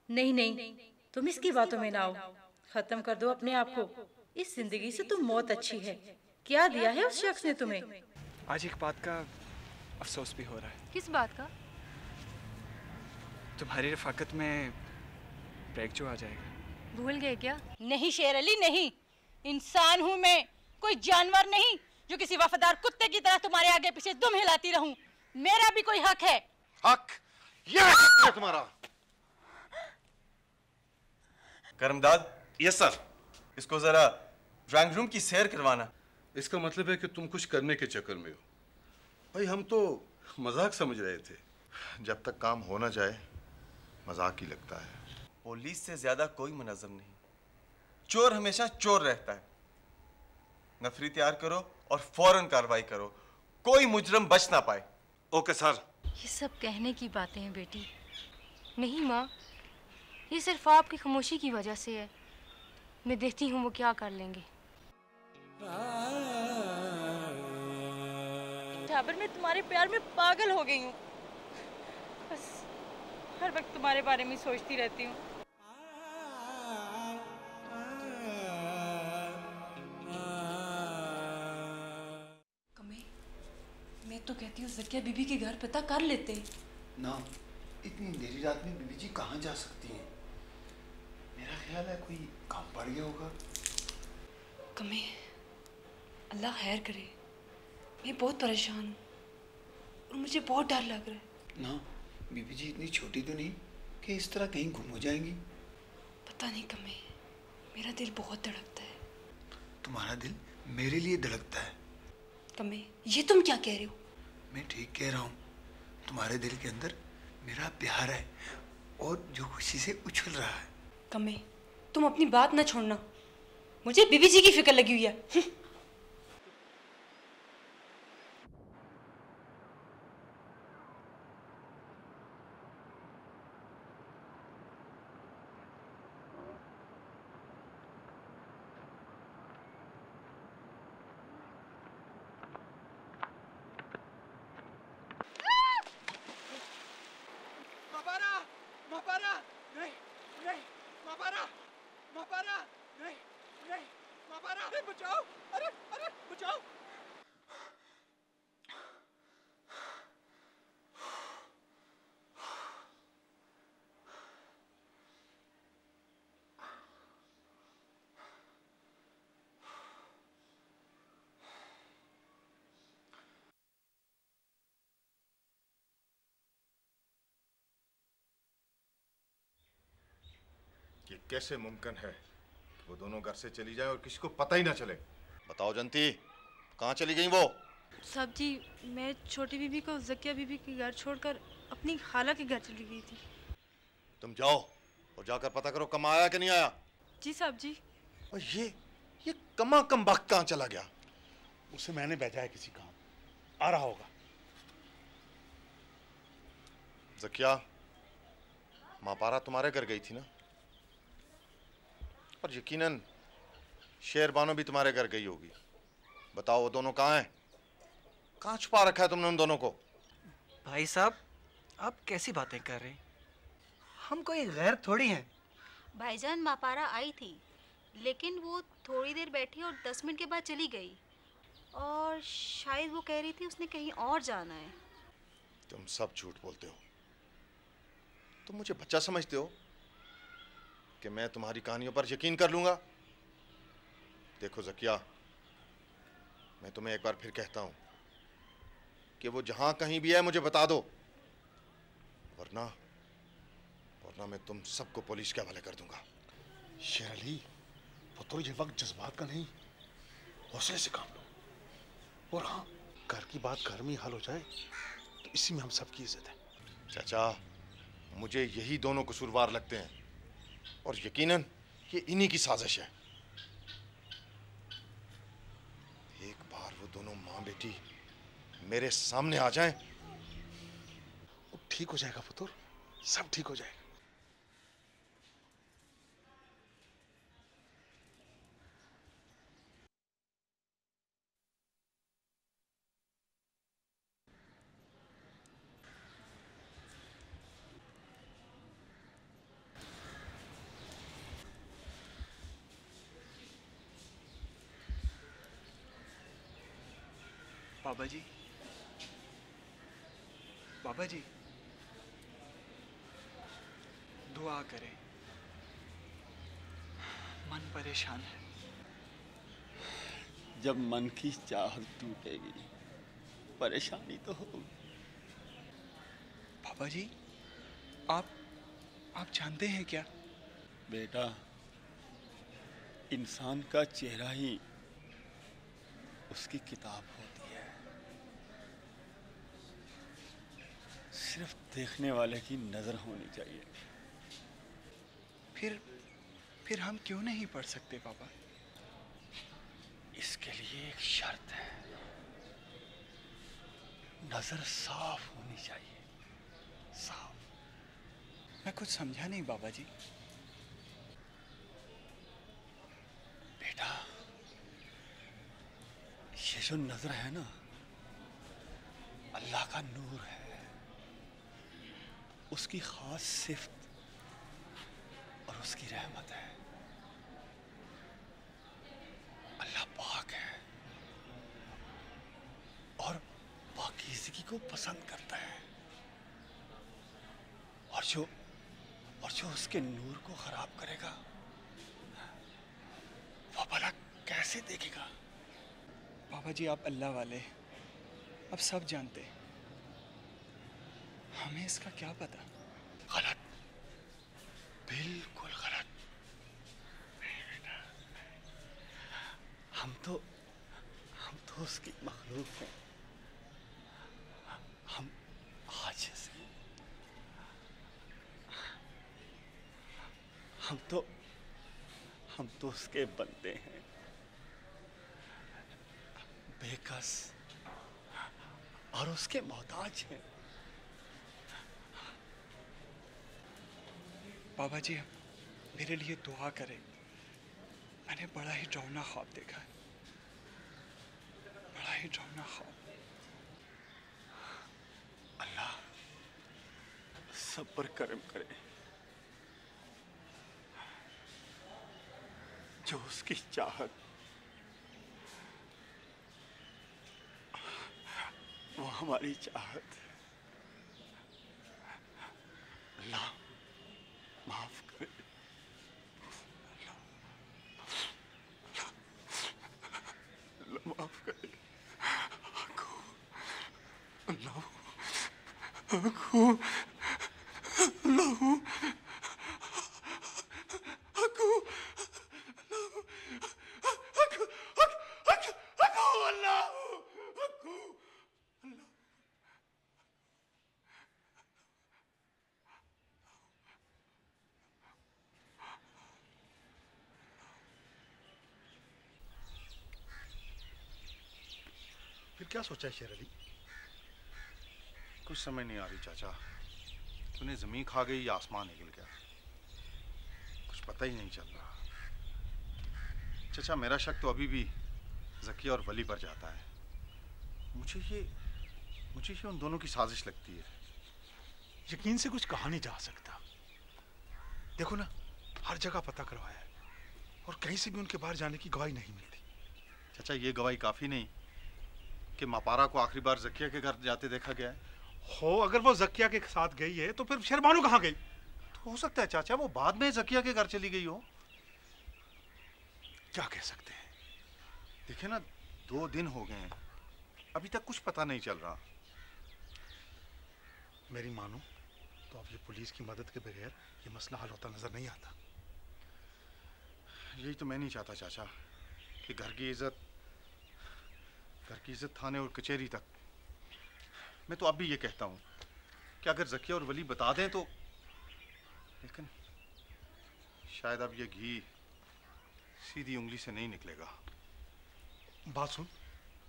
नहीं नहीं, तुम इसकी बातों में ना आओ। खत्म कर दो अपने आप को। इस जिंदगी से तो मौत अच्छी है। क्या दिया है उस शख्स ने तुम्हें? आज एक बात का अफसोस भी हो रहा है। किस बात का? तुम्हारी रफाकत में ब्रेक जो आ जाएगा। भूल गए क्या? नहीं शेर अली नहीं, इंसान हूँ मैं, कोई जानवर नहीं जो किसी वफादार कुत्ते की तरह तुम्हारे आगे पीछे दुम हिलाती रहूं। मेरा भी कोई हक है। हक? यह हक है तुम्हारा। करमदाद। Yes sir. इसको जरा ड्राइंग रूम की सैर करवाना। इसका मतलब है कि तुम कुछ करने के चक्कर में हो। भाई हम तो मजाक समझ रहे थे। जब तक काम हो ना जाए मजाक ही लगता है। पुलिस से ज्यादा कोई मुनज़्ज़म नहीं। चोर हमेशा चोर रहता है। नफरी तैयार करो और फौरन कार्रवाई करो, कोई मुजरम बच ना पाए। Okay sir. ये सब कहने की बातें हैं बेटी। नहीं माँ, ये सिर्फ आपकी खामोशी की वजह से है। मैं देखती हूँ वो क्या कर लेंगे। जाबिर, मैं तुम्हारे प्यार में पागल हो गई हूँ। बस हर वक्त तुम्हारे बारे में सोचती रहती हूँ। मैं तो कहती हूँ ज़किया बीबी के घर पता कर लेते ना। इतनी देरी रात में बीबी जी कहाँ जा सकती हैं? मेरा ख्याल है कोई काम पड़ गया होगा। कमे, अल्लाह खैर करे। मैं बहुत परेशान हूँ और मुझे बहुत डर लग रहा है। ना, बीबी जी इतनी छोटी तो नहीं कि इस तरह कहीं गुम हो जाएंगी। पता नहीं कमे, मेरा दिल बहुत धड़कता है। तुम्हारा दिल मेरे लिए धड़कता है। कमे, ये तुम क्या कह रहे हो? मैं ठीक कह रहा हूँ। तुम्हारे दिल के अंदर मेरा प्यार है और जो खुशी से उछल रहा है। कमे, तुम अपनी बात ना छोड़ना। मुझे बीबी जी की फिक्र लगी हुई है। ये कैसे मुमकिन है कि वो दोनों घर से चली जाए और किसी को पता ही ना चले? बताओ जंती, कहाँ चली गई वो? साहब जी, मैं छोटी बीबी को ज़किया बीबी के घर छोड़कर अपनी खाला के घर चली गई थी। तुम जाओ और जाकर पता करो कम आया कि नहीं आया। जी साहब जी। और ये कमा कम वक्त कहाँ चला गया? उसे मैंने भेजा है किसी काम, आ रहा होगा। ज़किया, माँ पारा तुम्हारे घर गई थी ना? और यकीनन शेरबानो भी तुम्हारे घर गई होगी। बताओ वो दोनों कहाँ हैं? कहाँ छुपा रखा है तुमने उन दोनों को? भाई साहब, आप कैसी बातें कर रहे हैं? हम कोई गैर थोड़ी हैं। भाईजान, मापारा आई थी, लेकिन वो थोड़ी देर बैठी और 10 मिनट के बाद चली गई। और शायद वो कह रही थी उसने कहीं और जाना है। तुम सब झूठ बोलते हो। तुम मुझे बच्चा समझते हो कि मैं तुम्हारी कहानियों पर यकीन कर लूंगा? देखो ज़किया, मैं तुम्हें एक बार फिर कहता हूं कि वो जहां कहीं भी है मुझे बता दो, वरना मैं तुम सबको पुलिस के हवाले कर दूंगा। शेर अली, पुत्र, ये वक्त जज्बात का नहीं, हौसले से काम लो। और हाँ, घर की बात घर में ही हल हो जाए तो इसी में हम सबकी इज्जत है। चाचा, मुझे यही दोनों कसूरवार लगते हैं और यकीनन ये इन्हीं की साजिश है। एक बार वो दोनों माँ बेटी मेरे सामने आ जाएं, ठीक हो जाएगा पुत्र, सब ठीक हो जाएगा। बाबा जी, बाबा जी, दुआ करें, मन परेशान है। जब मन की चाहत टूटेगी परेशानी तो होगी। बाबा जी, आप जानते हैं क्या? बेटा, इंसान का चेहरा ही उसकी किताब होती है। सिर्फ देखने वाले की नजर होनी चाहिए। फिर हम क्यों नहीं पढ़ सकते बाबा? इसके लिए एक शर्त है, नजर साफ होनी चाहिए, साफ। मैं कुछ समझा नहीं बाबा जी। बेटा, ये जो नजर है ना, अल्लाह का नूर है, उसकी खास सिफ्त और उसकी रहमत है। अल्लाह पाक है और पाकीज़गी को पसंद करता है, और जो उसके नूर को खराब करेगा वो भला कैसे देखेगा? बाबा जी, आप अल्लाह वाले, अब सब जानते, हमें इसका क्या पता? गलत, बिल्कुल गलत। हम तो उसकी मखलूक हैं, हम आजिज़ हैं, हम तो उसके बंदे हैं, बेकस और उसके मोहताज हैं। बाबा जी, मेरे लिए दुआ करें। मैंने बड़ा ही डरावना ख्वाब देखा है, बड़ा ही डरावना ख्वाब। अल्लाह सब पर करम करे। जो उसकी चाहत वो हमारी चाहत। अल्लाह माफ करे। अल्लाह माफ करे। फिर क्या सोचा है शेर अली? कुछ समझ नहीं आ रही चाचा, तूने जमीन खा गई या आसमान निकल गया, कुछ पता ही नहीं चल रहा। चाचा, मेरा शक तो अभी भी ज़किया और वली पर जाता है। मुझे ये उन दोनों की साजिश लगती है। यकीन से कुछ कहा नहीं जा सकता। देखो ना, हर जगह पता करवाया है और कहीं से भी उनके बाहर जाने की गवाही नहीं मिलती। चाचा, ये गवाही काफी नहीं कि मापारा को आखिरी बार ज़किया के घर जाते देखा गया है। हो, अगर वो ज़किया के साथ गई है तो फिर शेरबानो कहाँ गई? तो हो सकता है चाचा वो बाद में ज़किया के घर चली गई हो। क्या कह सकते हैं? देखे ना, 2 दिन हो गए हैं, अभी तक कुछ पता नहीं चल रहा। मेरी मानो तो अब ये पुलिस की मदद के बगैर ये मसला हल होता नजर नहीं आता। यही तो मैं नहीं चाहता चाचा कि घर की इज्जत थाने और कचहरी तक। मैं तो अब भी ये कहता हूँ कि अगर ज़किया और वली बता दें तो, लेकिन शायद अब ये घी सीधी उंगली से नहीं निकलेगा। बात सुन,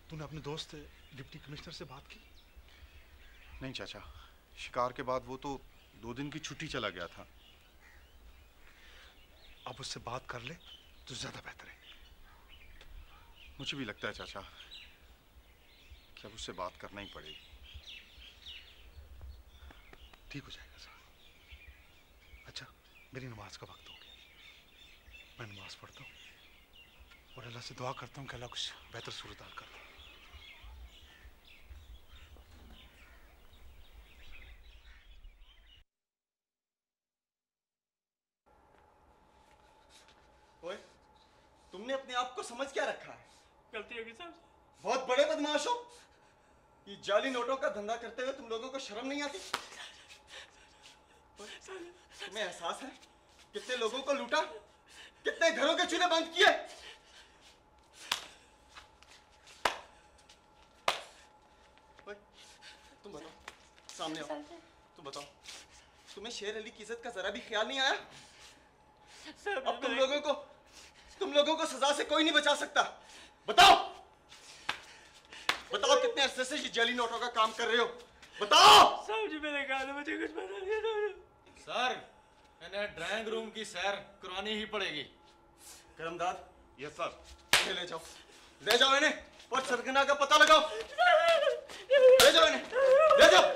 तूने अपने दोस्त डिप्टी कमिश्नर से बात की? नहीं चाचा, शिकार के बाद वो तो 2 दिन की छुट्टी चला गया था। अब उससे बात कर ले तो ज्यादा बेहतर है। मुझे भी लगता है चाचा कि अब उससे बात करना ही पड़ेगी। ठीक हो जाएगा सर। अच्छा, मेरी नमाज का वक्त हो गया, मैं नमाज पढ़ता हूँ और अल्लाह से दुआ करता हूँ कि अल्लाह कुछ बेहतर सूरत हाल कर दे। तुमने अपने आप को समझ क्या रखा है? गलती होगी साहब। बहुत बड़े बदमाश हो। ये जाली नोटों का धंधा करते हुए तुम लोगों को शर्म नहीं आती? तुम्हें एहसास है कितने लोगों को लूटा, कितने घरों के चूल्हे बंद किए? तुम बताओ, सामने आओ, तुम बताओ, तुम्हें शेर अली की इज्जत का जरा भी ख्याल नहीं आया? अब तुम लोगों को सजा से कोई नहीं बचा सकता। बताओ बताओ कितने अरसे से ये जाली नोटों का काम कर रहे हो? बताओ। साहब जी मैंने कहा था मुझे कुछ पता नहीं। सर इन्हें ड्राइंग रूम की सैर करवानी ही पड़ेगी। करमदाद, यस सर। ले जाओ इन्हें और सरगना का पता लगाओ। ले जाओ इन्हें, ले जाओ।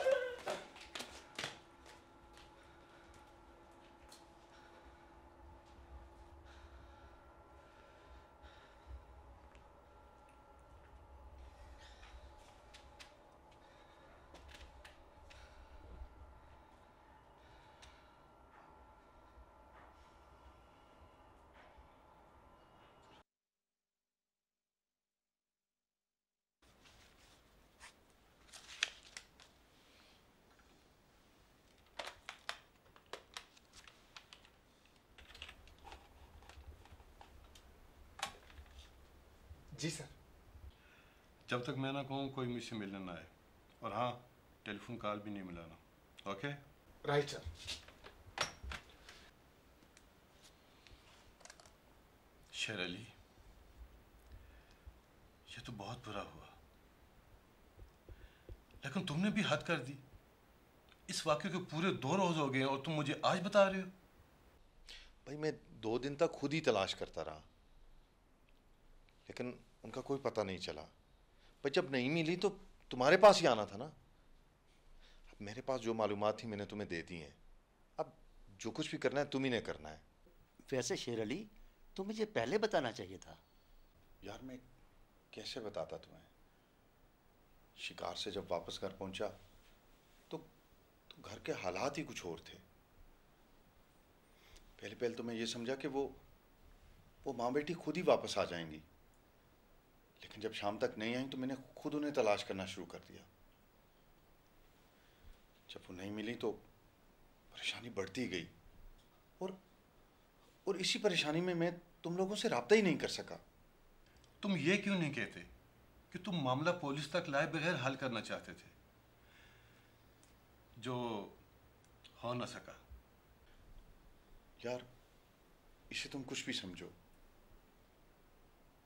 जी सर। जब तक मैं ना कहूँ कोई मुझसे मिलने ना आए, और हाँ टेलीफोन कॉल भी नहीं मिलाना। ओके? Right sir. शेर अली, ये तो बहुत बुरा हुआ, लेकिन तुमने भी हद कर दी। इस वाक़े के पूरे 2 रोज हो गए और तुम मुझे आज बता रहे हो। भाई मैं 2 दिन तक खुद ही तलाश करता रहा, लेकिन उनका कोई पता नहीं चला। पर जब नहीं मिली तो तुम्हारे पास ही आना था ना। अब मेरे पास जो मालूमात थी मैंने तुम्हें दे दी हैं। अब जो कुछ भी करना है तुम ही ने करना है। वैसे शेर अली, तुम मुझे पहले बताना चाहिए था। यार मैं कैसे बताता तुम्हें। शिकार से जब वापस घर पहुंचा तो घर के हालात ही कुछ और थे। पहले तो मैं ये समझा कि वो माँ बेटी खुद ही वापस आ जाएंगी, लेकिन जब शाम तक नहीं आई तो मैंने खुद उन्हें तलाश करना शुरू कर दिया। जब वो नहीं मिली तो परेशानी बढ़ती गई, और इसी परेशानी में मैं तुम लोगों से राब्ता ही नहीं कर सका। तुम ये क्यों नहीं कहते कि तुम मामला पुलिस तक लाए बगैर हल करना चाहते थे, जो हो न सका? यार इसे तुम कुछ भी समझो,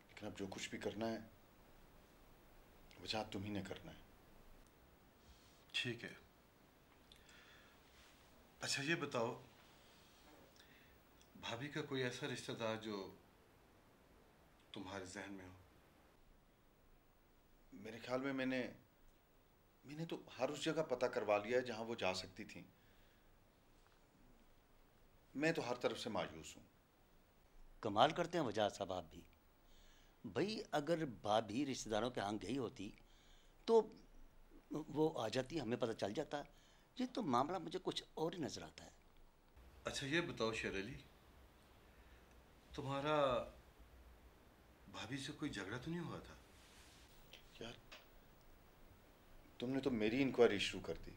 लेकिन अब जो कुछ भी करना है वजह तुम ही ने करना है। ठीक है। अच्छा ये बताओ, भाभी का कोई ऐसा रिश्तेदार जो तुम्हारे जहन में हो? मेरे ख्याल में मैंने तो हर उस जगह पता करवा लिया है जहां वो जा सकती थी। मैं तो हर तरफ से मायूस हूं। कमाल करते हैं वजाहत साहब आप भी। भाई अगर भाभी रिश्तेदारों के यहाँ गई होती तो वो आ जाती, हमें पता चल जाता। ये तो मामला मुझे कुछ और ही नजर आता है। अच्छा ये बताओ शेर अली, तुम्हारा भाभी से कोई झगड़ा तो नहीं हुआ था? यार तुमने तो मेरी इंक्वायरी शुरू कर दी।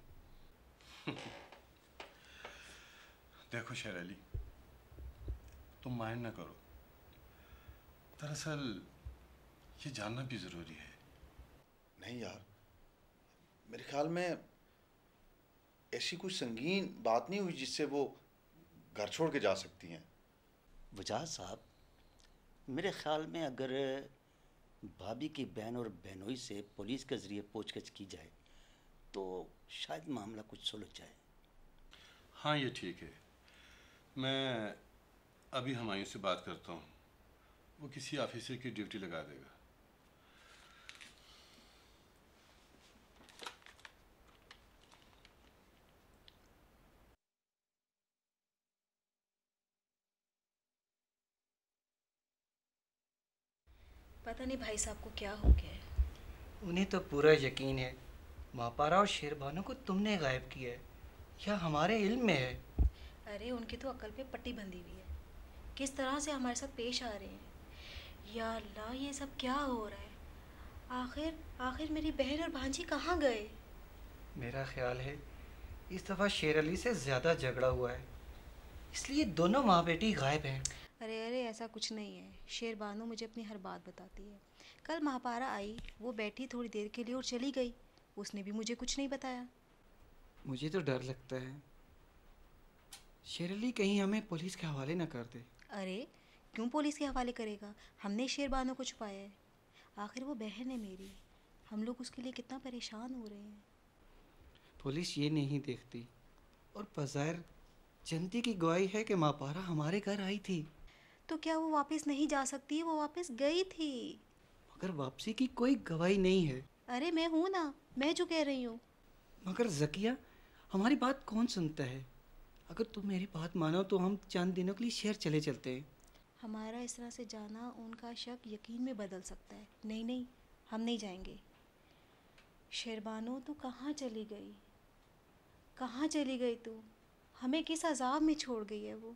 देखो शेर अली, तुम माइंड ना करो। दरअसल ये जानना भी जरूरी है। नहीं यार, मेरे ख्याल में ऐसी कोई संगीन बात नहीं हुई जिससे वो घर छोड़ के जा सकती हैं। वजाहत साहब, मेरे ख्याल में अगर भाभी की बहन और बहनोई से पुलिस के ज़रिए पूछताछ की जाए तो शायद मामला कुछ सुलझ जाए। हाँ ये ठीक है। मैं अभी हमायूं से बात करता हूँ, वो किसी ऑफिसर की ड्यूटी लगा देगा। पता नहीं भाई साहब को क्या हो गया है। उन्हें तो पूरा यकीन है मापारा और शेरबानो को तुमने गायब किया है, या हमारे इल्म में है। अरे उनकी तो अकल पे पट्टी बंधी हुई है, किस तरह से हमारे साथ पेश आ रहे हैं। या अल्लाह, ये सब क्या हो रहा है? आखिर आखिर मेरी बहन और भांजी कहाँ गए? मेरा ख्याल है इस दफ़ा शेर अली से ज़्यादा झगड़ा हुआ है, इसलिए दोनों माँ बेटी गायब हैं। अरे अरे, ऐसा कुछ नहीं है। शेर बानो मुझे अपनी हर बात बताती है। कल महापारा आई, वो बैठी थोड़ी देर के लिए और चली गई। उसने भी मुझे कुछ नहीं बताया। मुझे तो डर लगता है शेर अली कहीं हमें पुलिस के हवाले ना कर दे। अरे क्यों पुलिस के हवाले करेगा? हमने शेर बानो को छुपाया है। आखिर वो बहन है मेरी, हम लोग उसके लिए कितना परेशान हो रहे हैं। पुलिस ये नहीं देखती और बज़ाहिर जनती की गवाही है कि मापारा हमारे घर आई थी। तो क्या वो वापस नहीं जा सकती? वो वापस गई थी। मगर वापसी की कोई गवाही नहीं है। अरे मैं हूँ ना, मैं जो कह रही हूँ। मगर ज़किया, हमारी बात कौन सुनता है? अगर तुम मेरी बात मानो तो हम चंद दिनों के लिए शहर चले चलते हैं। हमारा इस तरह से जाना उनका शक यकीन में बदल सकता है। नहीं नहीं, हम नहीं जाएंगे। शेरबानो, तू कहाँ चली गई? कहाँ चली गई तू? हमें किस अजाब में छोड़ गई है वो?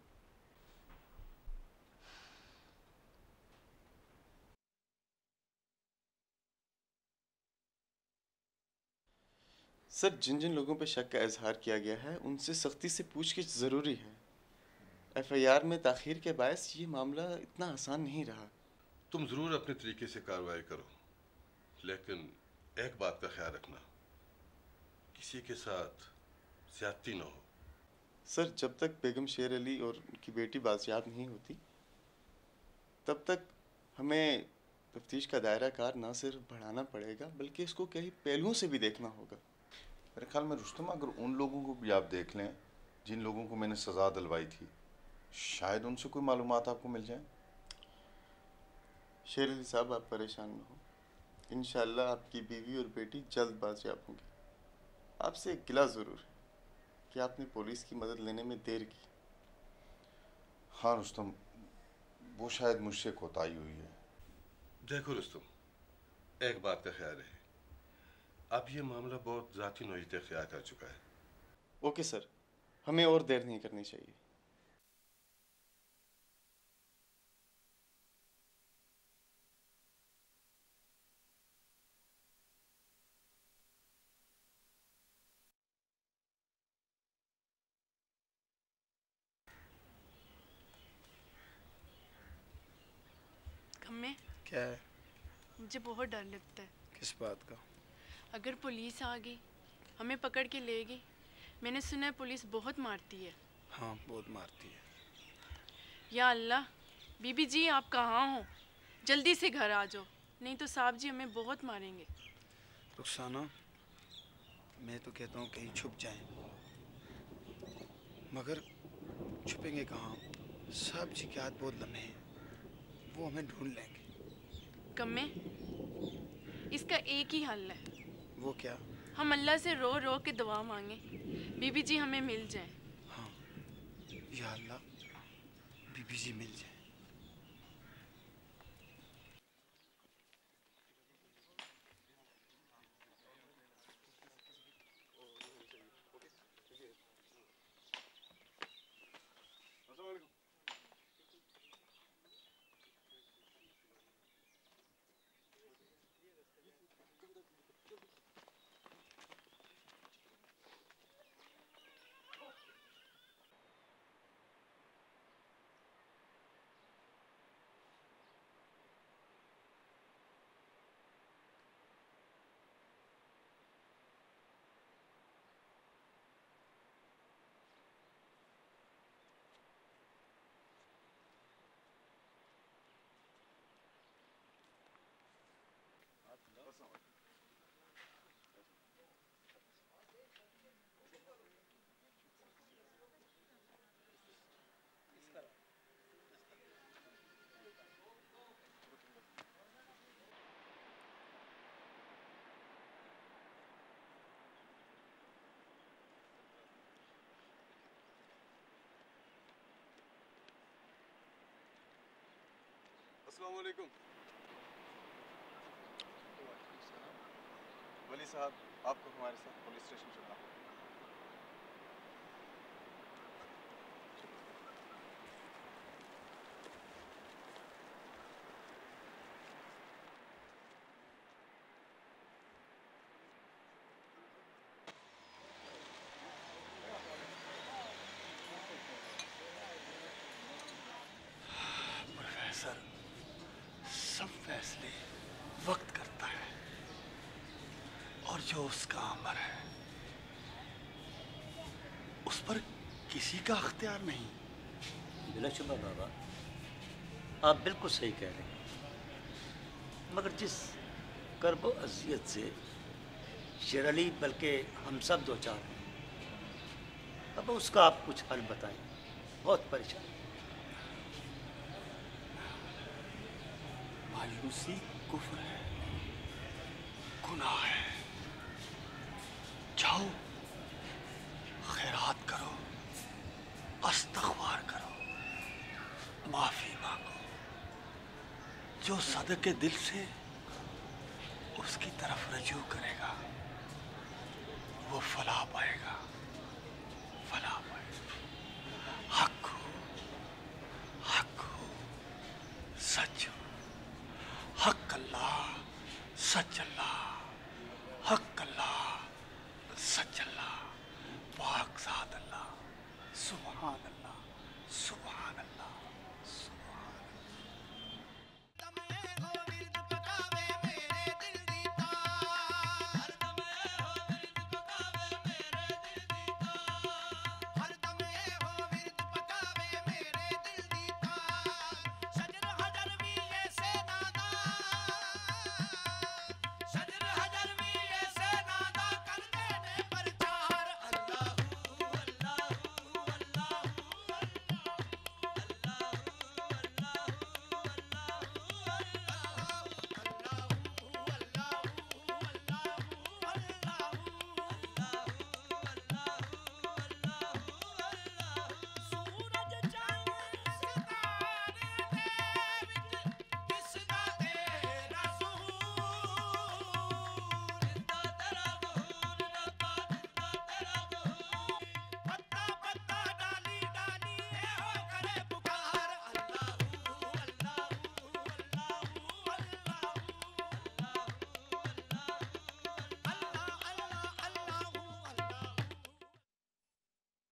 सर, जिन जिन लोगों पर शक का इजहार किया गया है उनसे सख्ती से पूछगिछ ज़रूरी है। एफआईआर में ताख़ीर के बायस ये मामला इतना आसान नहीं रहा। तुम ज़रूर अपने तरीके से कार्रवाई करो, लेकिन एक बात का ख्याल रखना, किसी के साथ ज़्यादती ना हो। सर, जब तक बेगम शेर अली और उनकी बेटी बाजियाब नहीं होती तब तक हमें तफ्तीश का दायरा कार ना सिर्फ बढ़ाना पड़ेगा बल्कि इसको कई पहलुओं से भी देखना होगा। मेरे ख्याल में रुस्तम, अगर उन लोगों को भी आप देख लें जिन लोगों को मैंने सज़ा दिलवाई थी, शायद उनसे कोई मालूमात आपको मिल जाए। शेर अली साहब, आप परेशान न हो, इंशाअल्लाह आपकी बीवी और बेटी जल्द बाजियाब होंगी। आपसे एक गिला ज़रूर है कि आपने पुलिस की मदद लेने में देर की। हाँ रुस्तम, वो शायद मुझसे कोताही हुई है। देखो रुस्तम, एक बात का ख्याल है, अब ये मामला बहुत ज़ाती नौई तक इख्तियार कर चुका है। ओके सर, हमें और देर नहीं करनी चाहिए। कम्मे, क्या है? मुझे बहुत डर लगता है। किस बात का? अगर पुलिस आ गई, हमें पकड़ के ले गई। मैंने सुना है पुलिस बहुत मारती है। हाँ, बहुत मारती है। या अल्लाह, बीबी जी आप कहाँ हो? जल्दी से घर आ जाओ, नहीं तो साहब जी हमें बहुत मारेंगे। रुखसाना, मैं तो कहता हूँ कहीं छुप जाएं, मगर छुपेंगे कहाँ? साहब जी के हाथ बहुत लम्हे हैं, वो हमें ढूंढ लेंगे। कम्मे, इसका एक ही हल है। वो क्या? हम अल्लाह से रो रो के दुआ मांगे, बीबी जी हमें मिल जाए। हाँ, या अल्लाह, बीबी जी मिल जाए। अस्सलाम वालेकुम। वली साहब, आपको हमारे साथ पुलिस स्टेशन चलना होगा। जो उसका अमर है उस पर किसी का अख्तियार नहीं। बिलाशुबा बाबा, आप बिल्कुल सही कह रहे हैं, मगर जिस कर्ब अजियत से शेर अली बल्कि हम सब दो चार हैं, अब उसका आप कुछ हल बताएं। बहुत परेशान। मायूसी कुफ्र है, गुनाह है। जाओ खैरात करो, अस्तगफार करो, माफी मांगो। जो सदके दिल से उसकी तरफ रजू करेगा वो फलाह पाएगा, फलाह पाएगा। हक हो, सच हो, हक अल्लाह, सच